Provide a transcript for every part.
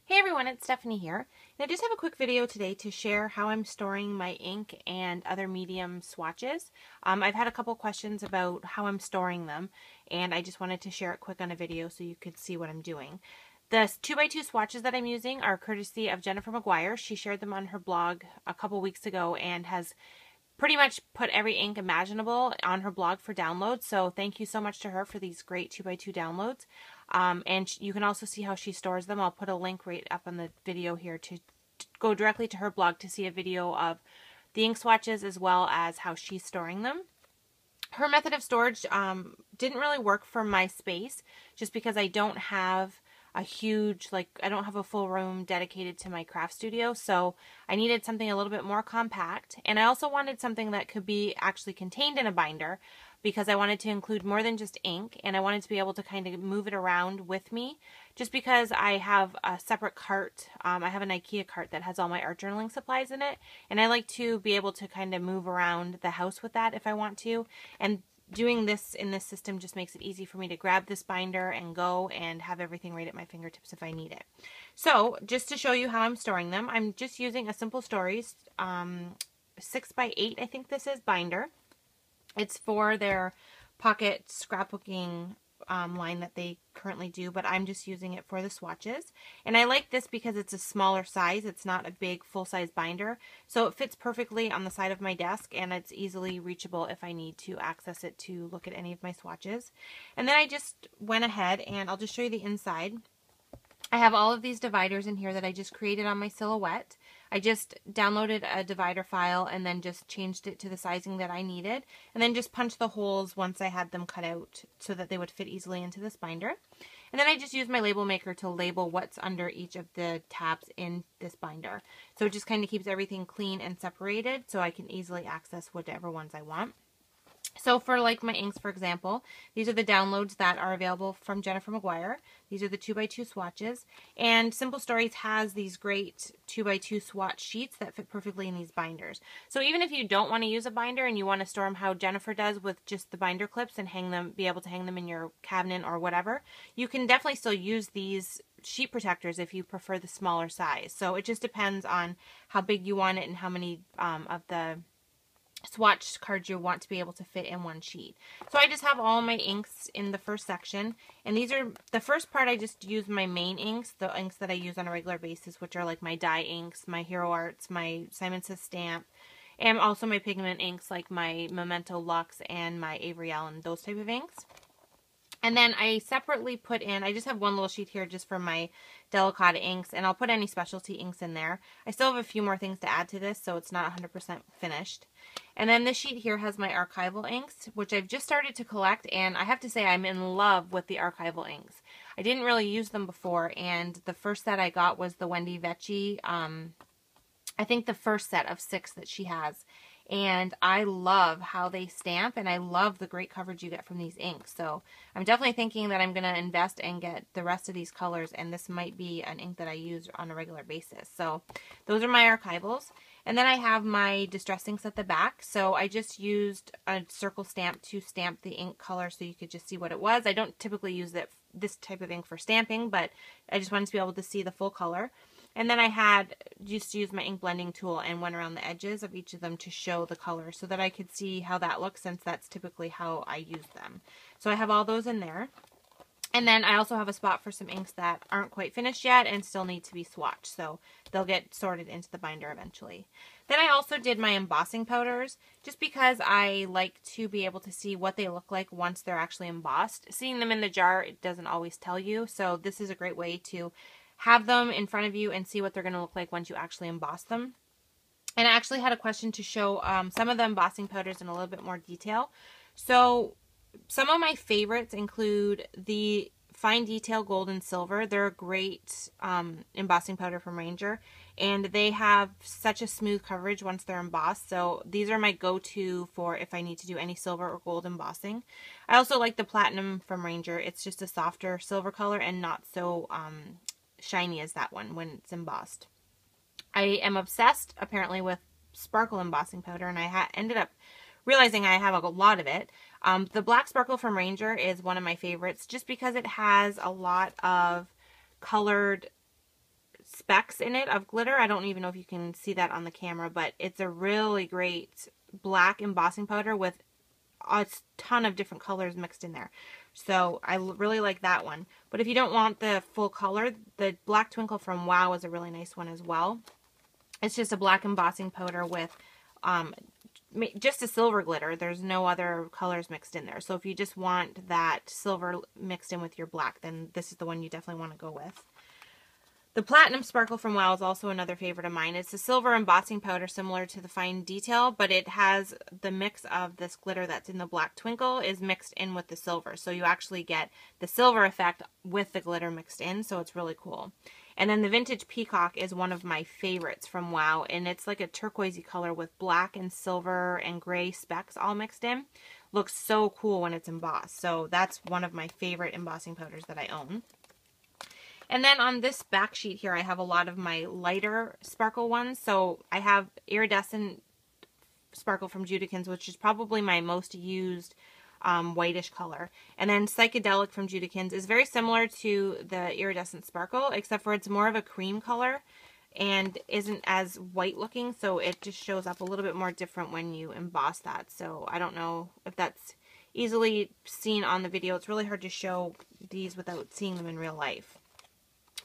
Hey everyone, it's Stephanie here, and I just have a quick video today to share how I'm storing my ink and other medium swatches. I've had a couple questions about how I'm storing them, and I just wanted to share it quick on a video so you could see what I'm doing. The 2x2 swatches that I'm using are courtesy of Jennifer McGuire. She shared them on her blog a couple weeks ago and has pretty much put every ink imaginable on her blog for download. So thank you so much to her for these great 2x2 downloads. And you can also see how she stores them. I'll put a link right up on the video here to go directly to her blog to see a video of the ink swatches as well as how she's storing them. Her method of storage didn't really work for my space just because I don't have a huge, I don't have a full room dedicated to my craft studio, so I needed something a little bit more compact, and I also wanted something that could be actually contained in a binder because I wanted to include more than just ink, and I wanted to be able to kind of move it around with me just because I have a separate cart. I have an IKEA cart that has all my art journaling supplies in it, and I like to be able to kind of move around the house with that if I want to, and doing this in this system just makes it easy for me to grab this binder and go and have everything right at my fingertips if I need it. So just to show you how I'm storing them, I'm just using a Simple Stories 6x8, I think this is, binder. It's for their pocket scrapbooking line that they currently do, but I'm just using it for the swatches. And I like this because it's a smaller size. It's not a big full-size binder, so it fits perfectly on the side of my desk, and it's easily reachable if I need to access it to look at any of my swatches. And then I just went ahead, and I'll just show you the inside. I have all of these dividers in here that I just created on my Silhouette. I just downloaded a divider file and then just changed it to the sizing that I needed, and then just punched the holes once I had them cut out so that they would fit easily into this binder. And then I just used my label maker to label what's under each of the tabs in this binder. So it just kind of keeps everything clean and separated so I can easily access whatever ones I want. So for like my inks, for example, these are the downloads that are available from Jennifer McGuire. These are the 2x2 swatches, and Simple Stories has these great 2x2 swatch sheets that fit perfectly in these binders. So even if you don't want to use a binder and you want to store them how Jennifer does with just the binder clips and hang them, be able to hang them in your cabinet or whatever, you can definitely still use these sheet protectors if you prefer the smaller size. So it just depends on how big you want it and how many of the swatch cards you want to be able to fit in one sheet. So I just have all my inks in the first section, and these are the first part. I just use my main inks, the inks that I use on a regular basis, which are like my dye inks, my Hero Arts, my Simon Says stamp, and also my pigment inks like my Memento Luxe and my Avery Allen, those type of inks. And then I separately put in, I just have one little sheet here just for my Delicata inks, and I'll put any specialty inks in there. I still have a few more things to add to this, so it's not 100% finished. And then this sheet here has my archival inks, which I've just started to collect, and I have to say I'm in love with the archival inks. I didn't really use them before, and the first set I got was the Wendy Vecchi, I think the first set of 6 that she has. And I love how they stamp, and I love the great coverage you get from these inks. So I'm definitely thinking that I'm going to invest and get the rest of these colors, and this might be an ink that I use on a regular basis. So those are my archivals. And then I have my distress inks at the back. So I just used a circle stamp to stamp the ink color so you could just see what it was. I don't typically use this type of ink for stamping, but I just wanted to be able to see the full color. And then I had just used my ink blending tool and went around the edges of each of them to show the color so that I could see how that looks, since that's typically how I use them. So I have all those in there. And then I also have a spot for some inks that aren't quite finished yet and still need to be swatched. So they'll get sorted into the binder eventually. Then I also did my embossing powders just because I like to be able to see what they look like once they're actually embossed. Seeing them in the jar, it doesn't always tell you. So this is a great way to have them in front of you and see what they're going to look like once you actually emboss them. And I actually had a question to show some of the embossing powders in a little bit more detail. So some of my favorites include the Fine Detail Gold and Silver. They're a great embossing powder from Ranger, and they have such a smooth coverage once they're embossed. So these are my go-to for if I need to do any silver or gold embossing. I also like the Platinum from Ranger. It's just a softer silver color and not so shiny as that one when it's embossed. I am obsessed apparently with sparkle embossing powder, and I ended up realizing I have a lot of it. The Black Sparkle from Ranger is one of my favorites just because it has a lot of colored specks in it of glitter. I don't even know if you can see that on the camera, but it's a really great black embossing powder with a ton of different colors mixed in there. So I really like that one. But if you don't want the full color, the Black Twinkle from Wow is a really nice one as well. It's just a black embossing powder with just a silver glitter. There's no other colors mixed in there. So if you just want that silver mixed in with your black, then this is the one you definitely want to go with. The Platinum Sparkle from Wow is also another favorite of mine. It's a silver embossing powder similar to the Fine Detail, but it has the mix of this glitter that's in the Black Twinkle is mixed in with the silver. So you actually get the silver effect with the glitter mixed in, so it's really cool. And then the Vintage Peacock is one of my favorites from Wow, and it's like a turquoisey color with black and silver and gray specks all mixed in. Looks so cool when it's embossed. So that's one of my favorite embossing powders that I own. And then on this back sheet here, I have a lot of my lighter sparkle ones. So I have Iridescent Sparkle from Judikins, which is probably my most used whitish color. And then Psychedelic from Judikins is very similar to the Iridescent Sparkle, except for it's more of a cream color and isn't as white looking. So it just shows up a little bit more different when you emboss that. So I don't know if that's easily seen on the video. It's really hard to show these without seeing them in real life.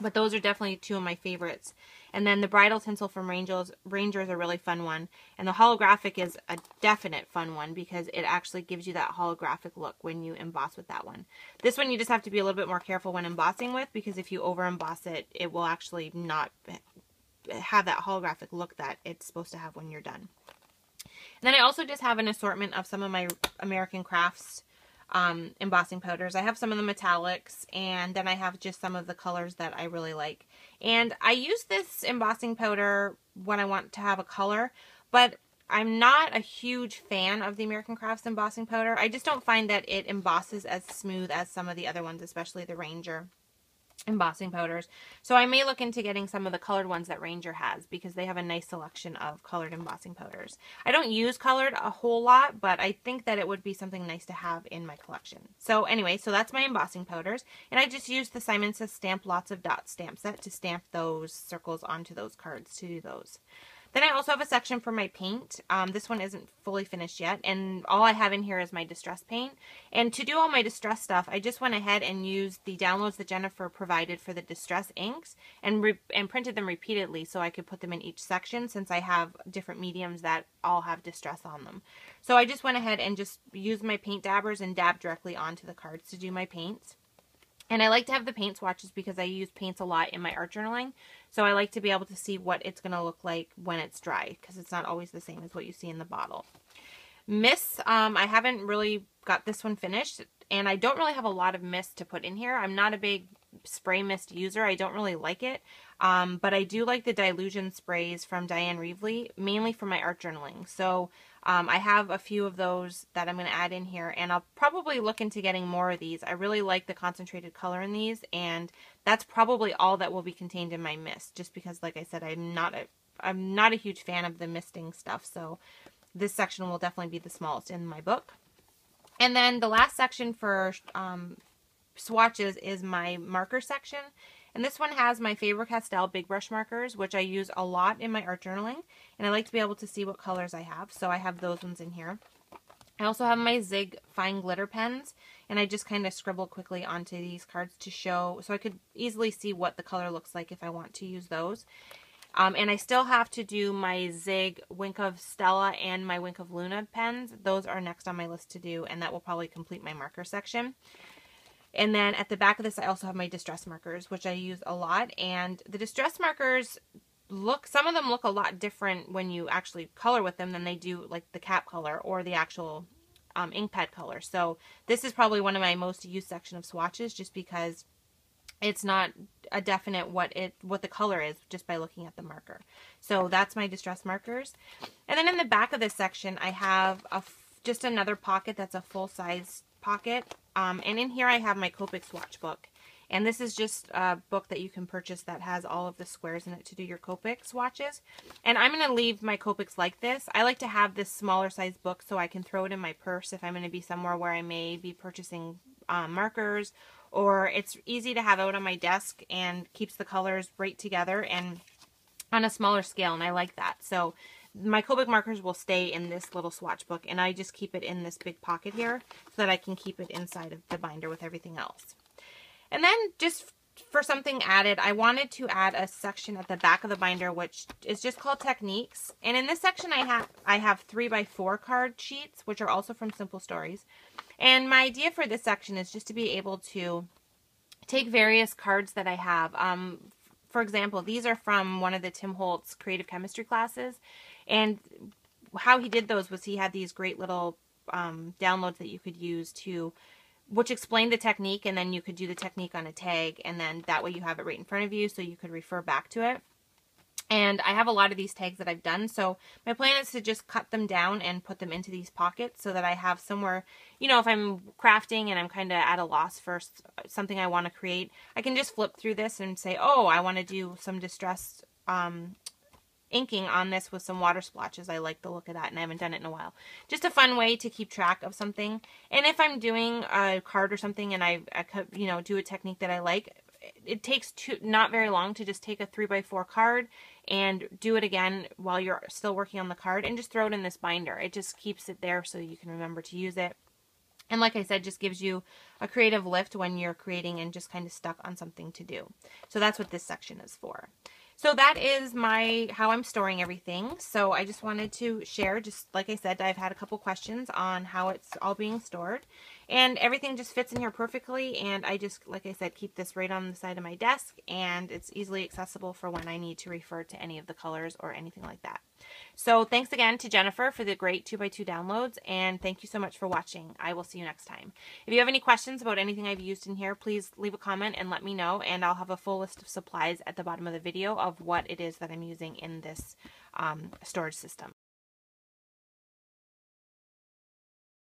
But those are definitely two of my favorites. And then the Bridal Tinsel from Ranger is a really fun one. And the holographic is a definite fun one because it actually gives you that holographic look when you emboss with that one. This one you just have to be a little bit more careful when embossing with, because if you over emboss it, it will actually not have that holographic look that it's supposed to have when you're done. And then I also just have an assortment of some of my American Crafts embossing powders. I have some of the metallics, and then I have just some of the colors that I really like. And I use this embossing powder when I want to have a color, but I'm not a huge fan of the American Crafts embossing powder. I just don't find that it embosses as smooth as some of the other ones, especially the Ranger embossing powders. So I may look into getting some of the colored ones that Ranger has, because they have a nice selection of colored embossing powders. I don't use colored a whole lot, but I think that it would be something nice to have in my collection. So anyway, so that's my embossing powders, and I just used the Simon Says Stamp Lots of Dots stamp set to stamp those circles onto those cards to do those. Then I also have a section for my paint. This one isn't fully finished yet, and all I have in here is my distress paint. And to do all my distress stuff, I just went ahead and used the downloads that Jennifer provided for the distress inks and printed them repeatedly so I could put them in each section, since I have different mediums that all have distress on them. So I just went ahead and just used my paint dabbers and dabbed directly onto the cards to do my paints. And I like to have the paint swatches because I use paints a lot in my art journaling. So I like to be able to see what it's going to look like when it's dry, because it's not always the same as what you see in the bottle. Mist, I haven't really got this one finished, and I don't really have a lot of mist to put in here. I'm not a big spray mist user. I don't really like it, but I do like the Dilution sprays from Diane Reevely, mainly for my art journaling. So I have a few of those that I'm going to add in here, and I'll probably look into getting more of these. I really like the concentrated color in these, and that's probably all that will be contained in my mist, just because, like I said, I'm not a huge fan of the misting stuff, so this section will definitely be the smallest in my book. And then the last section for swatches is my marker section. And this one has my Faber-Castell Big Brush markers, which I use a lot in my art journaling. And I like to be able to see what colors I have, so I have those ones in here. I also have my Zig Fine Glitter pens, and I just kind of scribble quickly onto these cards to show, so I could easily see what the color looks like if I want to use those. And I still have to do my Zig Wink of Stella and my Wink of Luna pens. Those are next on my list to do, and that will probably complete my marker section. And then at the back of this, I also have my distress markers, which I use a lot. And the distress markers some of them look a lot different when you actually color with them than they do like the cap color or the actual ink pad color. So this is probably one of my most used section of swatches, just because it's not a definite what the color is just by looking at the marker. So that's my distress markers. And then in the back of this section, I have just another pocket that's a full-size pocket. And in here I have my Copic swatch book. And this is just a book that you can purchase that has all of the squares in it to do your Copic swatches. And I'm going to leave my Copics like this. I like to have this smaller size book so I can throw it in my purse if I'm going to be somewhere where I may be purchasing markers or it's easy to have out on my desk and keeps the colors right together and on a smaller scale, and I like that. So my Copic markers will stay in this little swatch book, and I just keep it in this big pocket here so that I can keep it inside of the binder with everything else. And then just for something added, I wanted to add a section at the back of the binder which is just called Techniques. And in this section I have 3x4 card sheets, which are also from Simple Stories. And my idea for this section is just to be able to take various cards that I have. For example, these are from one of the Tim Holtz creative chemistry classes, and how he did those was he had these great little downloads that you could use to, which explained the technique, and then you could do the technique on a tag, and then that way you have it right in front of you so you could refer back to it. And I have a lot of these tags that I've done, so my plan is to just cut them down and put them into these pockets so that I have somewhere, you know, if I'm crafting and I'm kind of at a loss for something I want to create, I can just flip through this and say, oh, I want to do some distressed inking on this with some water splotches. I like the look of that, and I haven't done it in a while. Just a fun way to keep track of something. And if I'm doing a card or something and I you know, do a technique that I like, it takes not very long to just take a 3x4 card and do it again while you're still working on the card and just throw it in this binder. It just keeps it there so you can remember to use it. And like I said, just gives you a creative lift when you're creating and just kind of stuck on something to do. So that's what this section is for. So that is how I'm storing everything. So I just wanted to share, just like I said, I've had a couple questions on how it's all being stored. And everything just fits in here perfectly. And I just, like I said, keep this right on the side of my desk. And it's easily accessible for when I need to refer to any of the colors or anything like that. So thanks again to Jennifer for the great 2x2 downloads. And thank you so much for watching. I will see you next time. If you have any questions about anything I've used in here, please leave a comment and let me know. And I'll have a full list of supplies at the bottom of the video of what it is that I'm using in this storage system.